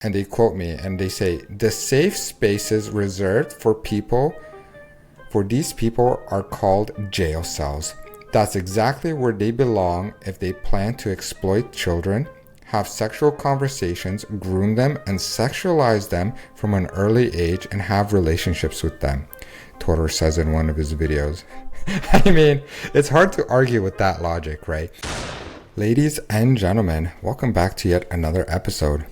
and they quote me and they say, "The safe spaces reserved for these people are called jail cells. That's exactly where they belong if they plan to exploit children, have sexual conversations, groom them, and sexualize them from an early age and have relationships with them," Totor says in one of his videos. I mean, it's hard to argue with that logic, right? Ladies and gentlemen, welcome back to yet another episode.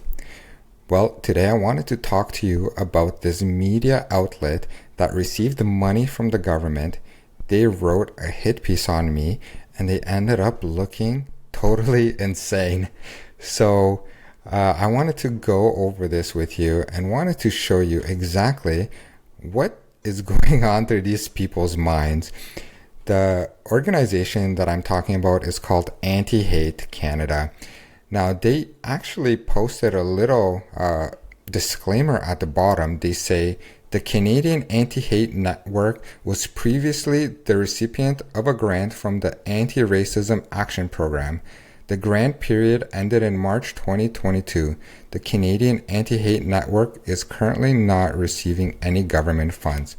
Well, today I wanted to talk to you about this media outlet that received money from the government. They wrote a hit piece on me and they ended up looking totally insane. So I wanted to go over this with you and wanted to show you exactly what is going on through these people's minds. The organization that I'm talking about is called Anti-Hate Canada. Now, they actually posted a little disclaimer at the bottom. They say, "The Canadian Anti-Hate Network was previously the recipient of a grant from the Anti-Racism Action Program. The grant period ended in March 2022. The Canadian Anti-Hate Network is currently not receiving any government funds."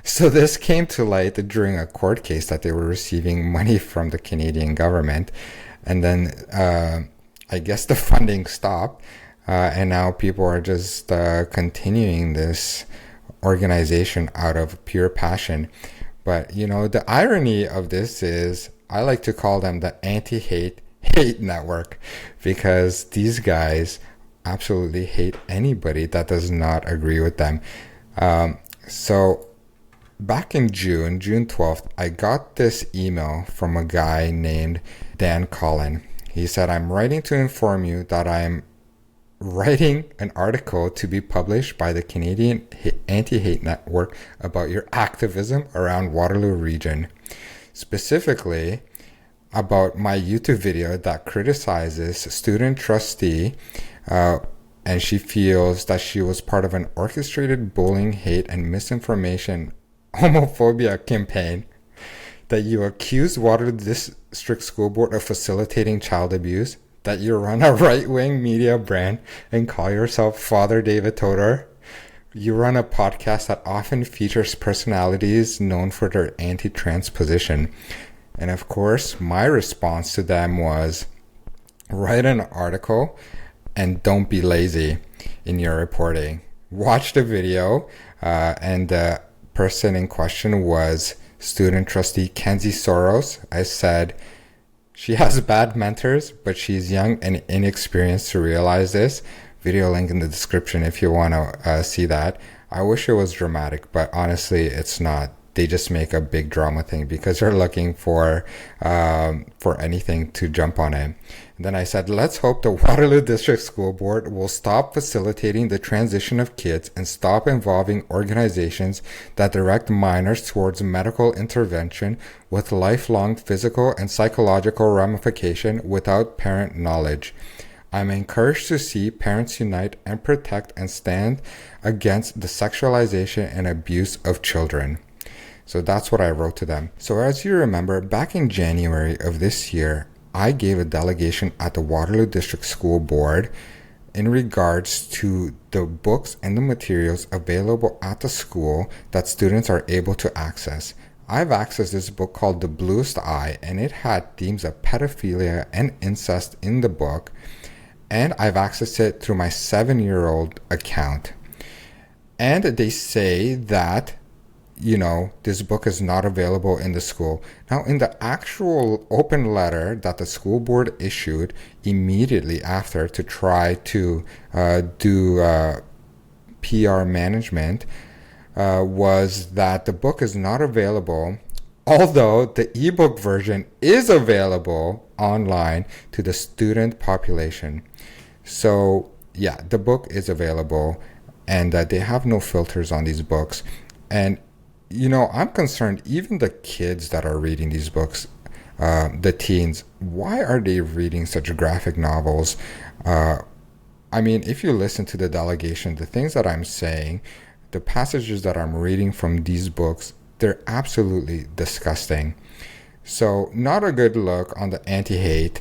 So this came to light during a court case that they were receiving money from the Canadian government. And then I guess the funding stopped. And now people are just continuing this organization out of pure passion. But, you know, the irony of this is I like to call them the Anti-Hate Network, because these guys absolutely hate anybody that does not agree with them. So back in June 12th, I got this email from a guy named Dan Collin. He said, "I'm writing to inform you that I'm writing an article to be published by the Canadian Anti-Hate Network about your activism around Waterloo region. Specifically about my YouTube video that criticizes student trustee and she feels that she was part of an orchestrated bullying, hate, and misinformation homophobia campaign, that you accuse Waterloo District School Board of facilitating child abuse, that you run a right-wing media brand and call yourself Father David Totor. You run a podcast that often features personalities known for their anti-trans position." And of course, my response to them was, write an article and don't be lazy in your reporting. Watch the video, and the person in question was student trustee Kenzie Soros. I said, "She has bad mentors, but she's young and inexperienced to realize this." Video link in the description if you want to see that. I wish it was dramatic, but honestly, it's not. They just make a big drama thing because they're looking for anything to jump on it. And then I said, "Let's hope the Waterloo District School Board will stop facilitating the transition of kids and stop involving organizations that direct minors towards medical intervention with lifelong physical and psychological ramification without parent knowledge. I'm encouraged to see parents unite and protect and stand against the sexualization and abuse of children." So that's what I wrote to them. So as you remember, back in January of this year, I gave a delegation at the Waterloo District School Board in regards to the books and the materials available at the school that students are able to access. I've accessed this book called The Bluest Eye, and it had themes of pedophilia and incest in the book, and I've accessed it through my 7-year-old account. And they say that, you know, this book is not available in the school. Now, in the actual open letter that the school board issued immediately after to try to do PR management, was that the book is not available, although the ebook version is available online to the student population. So yeah, the book is available, and they have no filters on these books. And you know, I'm concerned, even the kids that are reading these books, the teens, why are they reading such graphic novels? I mean, if you listen to the delegation, the things that I'm saying, the passages that I'm reading from these books, they're absolutely disgusting. So not a good look on the anti-hate,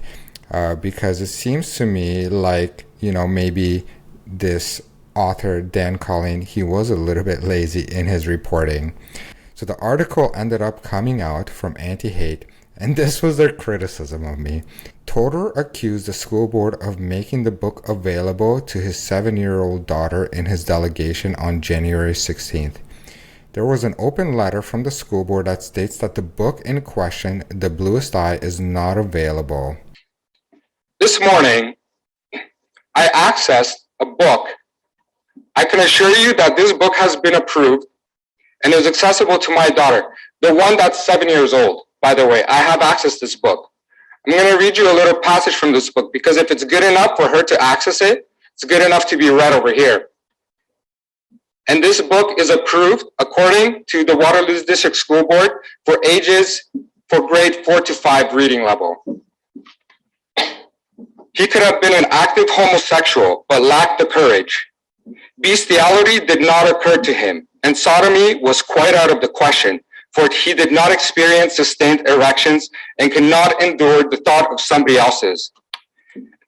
because it seems to me like, you know, maybe this author, Dan Colleen, he was a little bit lazy in his reporting. So the article ended up coming out from Anti-Hate, and this was their criticism of me. Toder accused the school board of making the book available to his 7-year-old daughter in his delegation on January 16th. There was an open letter from the school board that states that the book in question, The Bluest Eye, is not available. This morning, I accessed a book. I can assure you that this book has been approved and is accessible to my daughter, the one that's 7 years old. By the way, I have accessed this book. I'm going to read you a little passage from this book because if it's good enough for her to access it, it's good enough to be read over here. And this book is approved according to the Waterloo District School Board for grade 4 to 5 reading level. He could have been an active homosexual, but lacked the courage. Bestiality did not occur to him, and sodomy was quite out of the question, for he did not experience sustained erections and could not endure the thought of somebody else's.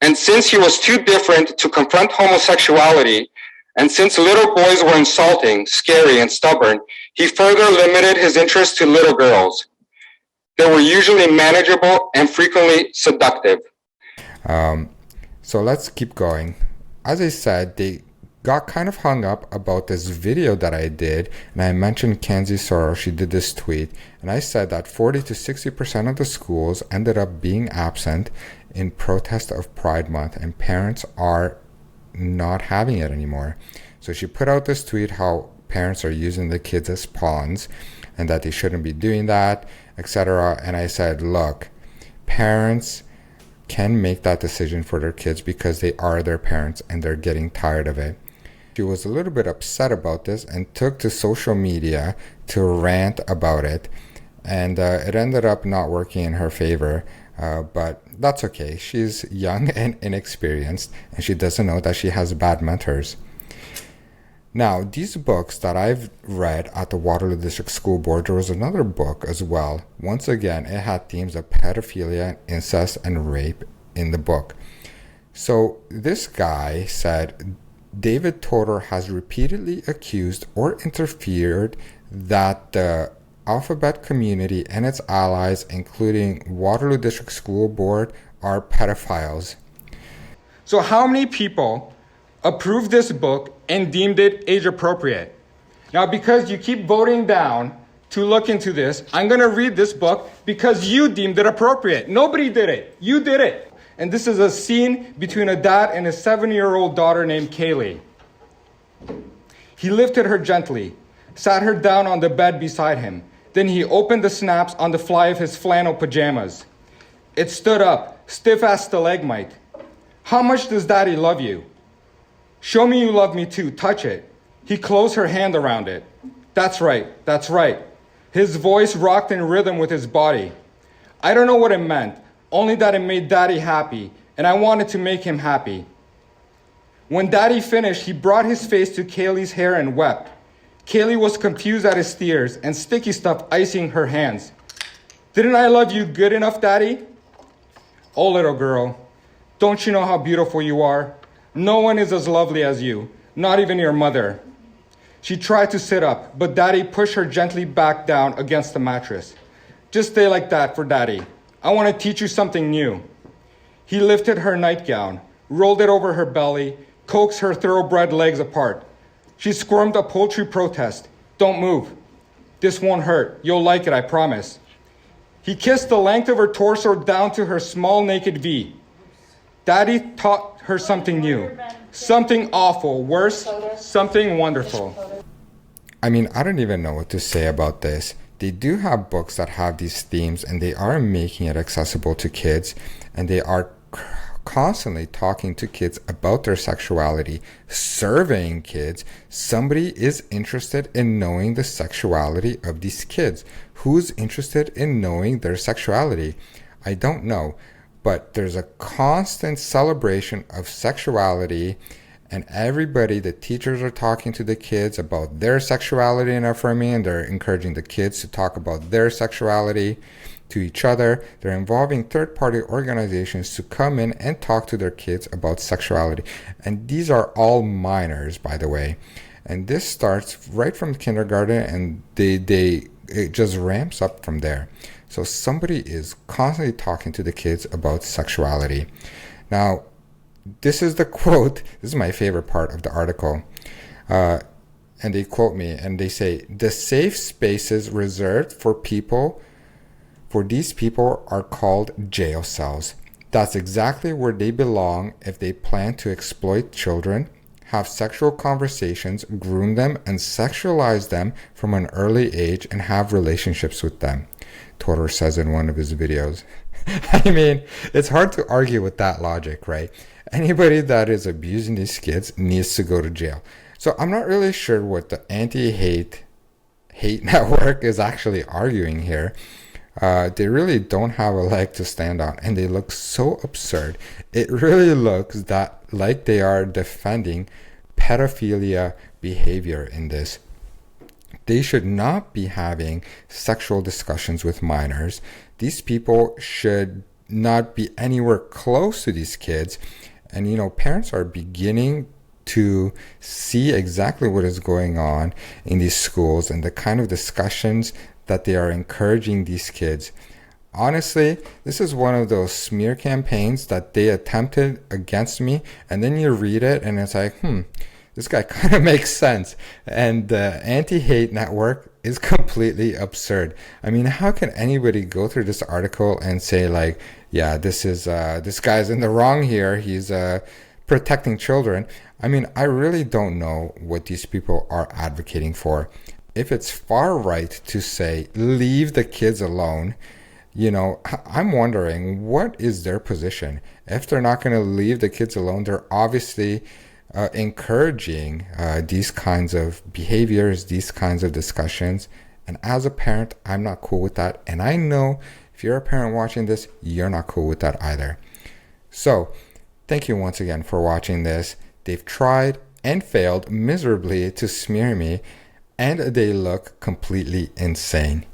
And since he was too different to confront homosexuality, and since little boys were insulting, scary, and stubborn, he further limited his interest to little girls. They were usually manageable and frequently seductive. So let's keep going. As I said, they got kind of hung up about this video that I did, and I mentioned Kenzie Sorrell. She did this tweet, and I said that 40 to 60% of the schools ended up being absent in protest of Pride Month, and parents are not having it anymore. So she put out this tweet how parents are using the kids as pawns and that they shouldn't be doing that, etc. And I said, look, parents can make that decision for their kids because they are their parents and they're getting tired of it. She was a little bit upset about this and took to social media to rant about it, and it ended up not working in her favor, but that's okay. She's young and inexperienced, and she doesn't know that she has bad mentors. Now, these books that I've read at the Waterloo District School Board, there was another book as well. Once again, it had themes of pedophilia, incest, and rape in the book. So this guy said David Toder has repeatedly accused or interfered that the alphabet community and its allies, including Waterloo District School Board, are pedophiles. So how many people approved this book and deemed it age appropriate? Now, because you keep voting down to look into this, I'm going to read this book because you deemed it appropriate. Nobody did it. You did it. And this is a scene between a dad and his 7-year-old daughter named Kaylee. He lifted her gently, sat her down on the bed beside him. Then he opened the snaps on the fly of his flannel pajamas. It stood up, stiff as stalagmite. How much does Daddy love you? Show me you love me too. Touch it. He closed her hand around it. That's right. That's right. His voice rocked in rhythm with his body. I don't know what it meant, only that it made Daddy happy, and I wanted to make him happy. When Daddy finished, he brought his face to Kaylee's hair and wept. Kaylee was confused at his tears and sticky stuff icing her hands. Didn't I love you good enough, Daddy? Oh, little girl, don't you know how beautiful you are? No one is as lovely as you, not even your mother. She tried to sit up, but Daddy pushed her gently back down against the mattress. Just stay like that for Daddy. I want to teach you something new. He lifted her nightgown, rolled it over her belly, coaxed her thoroughbred legs apart. She squirmed a poultry protest. Don't move. This won't hurt. You'll like it, I promise. He kissed the length of her torso down to her small naked V. Daddy taught her something new, something awful, worse, something wonderful. I mean, I don't even know what to say about this. They do have books that have these themes, and they are making it accessible to kids, and they are constantly talking to kids about their sexuality, surveying kids. Somebody is interested in knowing the sexuality of these kids. Who's interested in knowing their sexuality? I don't know, but there's a constant celebration of sexuality, and everybody, the teachers are talking to the kids about their sexuality and affirming, and they're encouraging the kids to talk about their sexuality. to each other. They're involving third-party organizations to come in and talk to their kids about sexuality. And these are all minors, by the way. And this starts right from kindergarten, and it just ramps up from there. So somebody is constantly talking to the kids about sexuality. Now, this is the quote. This is my favorite part of the article. And they quote me and they say, the safe spaces reserved for these people are called jail cells. That's exactly where they belong if they plan to exploit children, have sexual conversations, groom them, and sexualize them from an early age and have relationships with them, Todor says in one of his videos. I mean, it's hard to argue with that logic, right? Anybody that is abusing these kids needs to go to jail. So I'm not really sure what the anti-hate network is actually arguing here. They really don't have a leg to stand on, and they look so absurd. It really looks like they are defending pedophilia behavior in this. They should not be having sexual discussions with minors. These people should not be anywhere close to these kids. And, parents are beginning to see exactly what is going on in these schools and the kind of discussions that they are encouraging these kids. Honestly, this is one of those smear campaigns that they attempted against me, and then you read it and it's like, this guy kind of makes sense. And the anti-hate network is completely absurd. I mean, how can anybody go through this article and say like, yeah, this guy's in the wrong here, he's protecting children? I mean, I really don't know what these people are advocating for. If it's far right to say, leave the kids alone, I'm wondering, what is their position? If they're not going to leave the kids alone, they're obviously encouraging these kinds of behaviors, these kinds of discussions. And as a parent, I'm not cool with that. And I know if you're a parent watching this, you're not cool with that either. So, thank you once again for watching this. They've tried and failed miserably to smear me, and they look completely insane.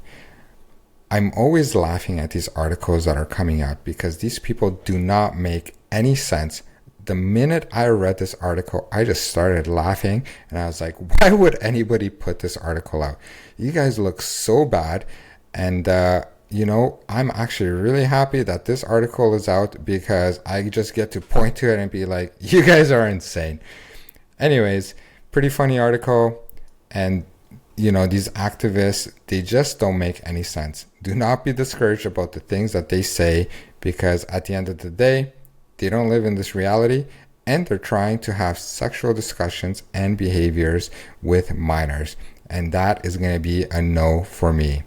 I'm always laughing at these articles that are coming out because these people do not make any sense. The minute I read this article, I just started laughing, and I was like, why would anybody put this article out? You guys look so bad. And I'm actually really happy that this article is out because I just get to point to it and be like, you guys are insane. Anyways, pretty funny article. And, these activists, they just don't make any sense. Do not be discouraged about the things that they say, because at the end of the day, they don't live in this reality, and they're trying to have sexual discussions and behaviors with minors. And that is going to be a no for me.